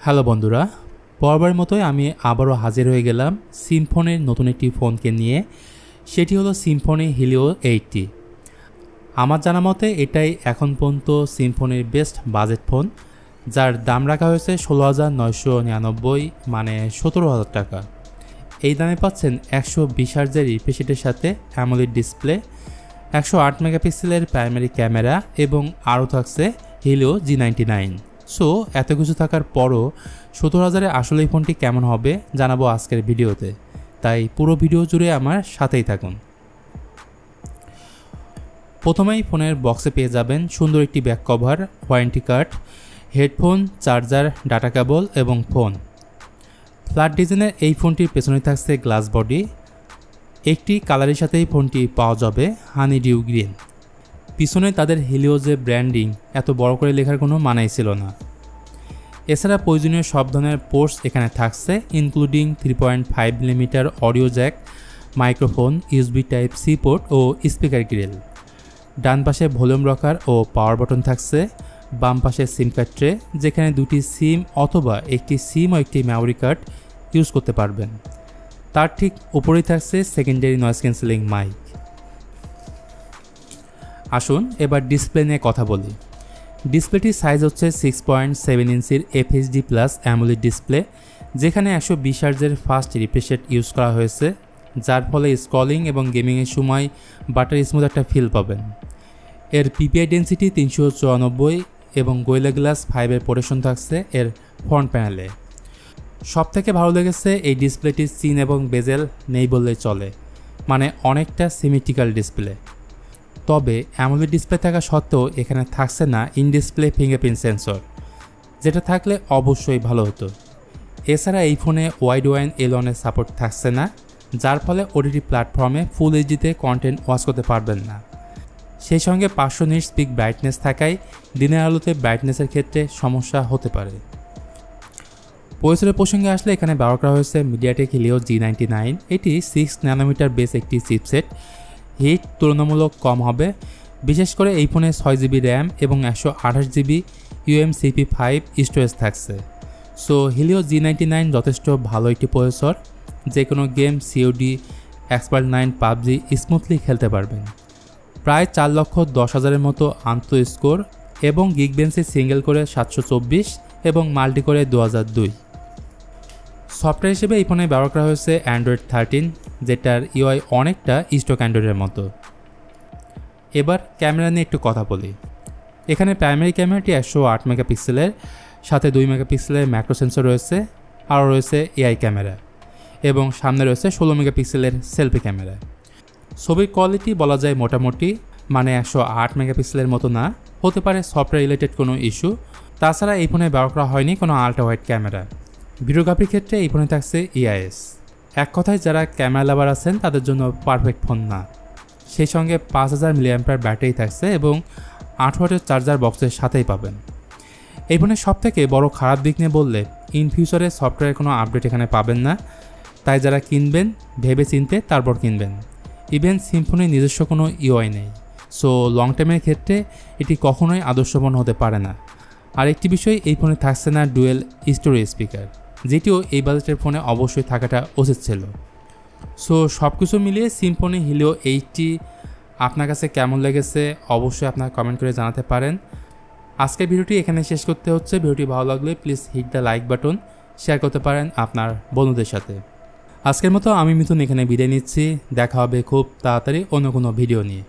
Hello বন্ধুরা, বরাবরের মতোই আমি আবারও হাজির হয়ে গেলাম সিম্ফনির নতুন একটি ফোনকে নিয়ে। সেটি হলো সিম্ফনি হিলিও 80। আমার জানা মতে এটাই এখন পর্যন্ত সিম্ফনির বেস্ট বাজেট ফোন, যার দাম রাখা হয়েছে 16,999 মানে 17,000 টাকা। এই দামে পাচ্ছেন 120 হার্জের রিফ্রেশ রেটের সাথে অ্যামোলেড ডিসপ্লে, 108 মেগাপিক্সেলের প্রাইমারি ক্যামেরা এবং আরও থাকছে হিলিও G99। সো এত কিছু থাকার পরও 17,000-এ আসলে এই ফোনটি কেমন হবে জানাবো আজকের ভিডিওতে, তাই পুরো ভিডিও জুড়ে আমার সাথেই থাকুন। প্রথমেই ফোনের বক্সে পেয়ে যাবেন সুন্দর একটি back cover, warranty card, headphone, charger, data cable এবং ফোন। ফ্ল্যাট ডিজাইনের এই ফোনটির পেছনে থাকছে গ্লাস বডি। একটি কালারের সাথেই ফোনটি পাওয়া যাবে হানি ডিউ গ্রিন। পিছনে তাদের হিলিও যে ব্র্যান্ডিং এত বড় করে লেখার কোনো মানেই ছিল না। এছাড়া প্রয়োজনীয় সব ধরনের পোর্টস এখানে থাকছে, including 3.5mm audio jack, microphone, USB type C port ও স্পিকার গ্রিল। ডান পাশে ভলিউম রকার ও পাওয়ার বাটন থাকছে। বাম পাশে সিম কার্ড ট্রে, যেখানে দুটি সিম অথবা একটি সিম ও একটি মেমোরি কার্ড ইউজ করতে পারবেন। তার ঠিক উপরেই থাকছে সেকেন্ডারি নয়েজ ক্যান্সেলিং মাইক। আসুন এবার ডিসপ্লে নিয়ে কথা বলি। ডিসপ্লেটির সাইজ হচ্ছে 6.7 ইঞ্চির FHD প্লাস অ্যামোলেড ডিসপ্লে, যেখানে 120 হার্জের ফাস্ট রিফ্রেশ রেট ইউজ করা হয়েছে, যার ফলে স্ক্রলিং এবং গেমিংয়ের সময় বাটার স্মুথ একটা ফিল পাবেন। এর পিপিআই ডেন্সিটি 394 এবং গোরিলা গ্লাস 5-এর প্রোটেকশন থাকছে এর ফ্রন্ট প্যানেলে। সবথেকে ভালো লেগেছে এই ডিসপ্লেটির সিন এবং বেজেল নেই বললেই চলে, মানে অনেকটা সিমেট্রিক্যাল ডিসপ্লে। তবে অ্যামোলেড ডিসপ্লে থাকা সত্ত্বেও এখানে থাকছে না ইন ডিসপ্লে ফিঙ্গারপ্রিন্ট সেন্সর, যেটা থাকলে অবশ্যই ভালো হতো। এছাড়া এই ফোনে ওয়াইড ওয়াইন এলনের সাপোর্ট থাকছে না, যার ফলে ওটিটি প্ল্যাটফর্মে ফুল এইচডিতে কন্টেন্ট ওয়াচ করতে পারবেন না। সেই সঙ্গে 500 নিটস পিক ব্রাইটনেস থাকায় দিনের আলোতে ব্রাইটনেসের ক্ষেত্রে সমস্যা হতে পারে। প্রসেসরের প্রসঙ্গে আসলে এখানে ব্যবহার করা হয়েছে মিডিয়াটেক হিলিও G99। এটি 6 ন্যানোমিটার বেস একটি চিপসেট। হিট তুলনামূলক কম হবে, বিশেষ করে এই ফোনে 6GB র্যাম এবং 128GB UMCP5 স্টোরেজ থাকছে। সো হিলিও G99 যথেষ্ট ভালো একটি প্রসেসর, যে কোনো game COD, expert 9, pubg smoothly খেলতে পারবেন। প্রায় 4,10,000-এর মতো আন্ত স্কোর এবং গিগবেন্সি সিঙ্গেল করে 724 এবং মাল্টি করে 2002। সফটওয়্যার হিসেবে এই ফোনে ব্যবহার করা হয়েছে অ্যান্ড্রয়েড 13, যেটার UI অনেকটা স্টক অ্যান্ড্রয়েডের মতো। এবার ক্যামেরা নিয়ে একটু কথা বলি। এখানে প্রাইমারি ক্যামেরাটি 108 মেগাপিক্সেলের সাথে 2 মেগাপিক্সেলের ম্যাক্রো সেন্সর রয়েছে, আরও রয়েছে AI ক্যামেরা এবং সামনে রয়েছে 16 মেগাপিক্সেলের সেলফি ক্যামেরা। ছবির কোয়ালিটি বলা যায় মোটামুটি, মানে 108 মেগাপিক্সেলের মতো না, হতে পারে সফটওয়্যার রিলেটেড কোনো ইস্যু। তাছাড়া এই ফোনে ব্যবহার করা হয়নি কোনো আল্ট্রা ওয়াইড ক্যামেরা। ভিডিওগ্রাফির ক্ষেত্রে এই ফোনে থাকছে EIS। এক কথায় যারা ক্যামেরা লাভার আছেন তাদের জন্য পারফেক্ট ফোন না। সেই সঙ্গে 5000 mAh ব্যাটারি থাকছে এবং 8 ওয়াটের চার্জার বক্সের সাথেই পাবেন। এই ফোনের সবথেকে বড় খারাপ দিক নিয়ে বললে ইন ফিউচারে সফটওয়্যারের কোনো আপডেট এখানে পাবেন না, তাই যারা কিনবেন ভেবে চিনতে তারপর কিনবেন। ইভেন সিম্ফনির নিজস্ব কোনো UI নেই, সো লং টাইমের ক্ষেত্রে এটি কখনোই আদর্শবান হতে পারে না। আর একটি বিষয়, এই ফোনে থাকছে না ডুয়েল স্টোরেজ স্পিকার, যেটিও এই বাজেটের ফোনে অবশ্যই থাকাটা উচিত ছিল। সো সব কিছু মিলিয়ে সিম্ফনি হিলিও 80 আপনার কাছে কেমন লেগেছে অবশ্যই আপনারা কমেন্ট করে জানাতে পারেন। আজকের ভিডিওটি এখানে শেষ করতে হচ্ছে। ভিডিওটি ভালো লাগলে please hit the like button, share করতে পারেন আপনার বন্ধুদের সাথে। আজকের মতো আমি মিথুন এখানে বিদায় নিচ্ছি। দেখা হবে খুব তাড়াতাড়ি অন্য কোনো ভিডিও নিয়ে।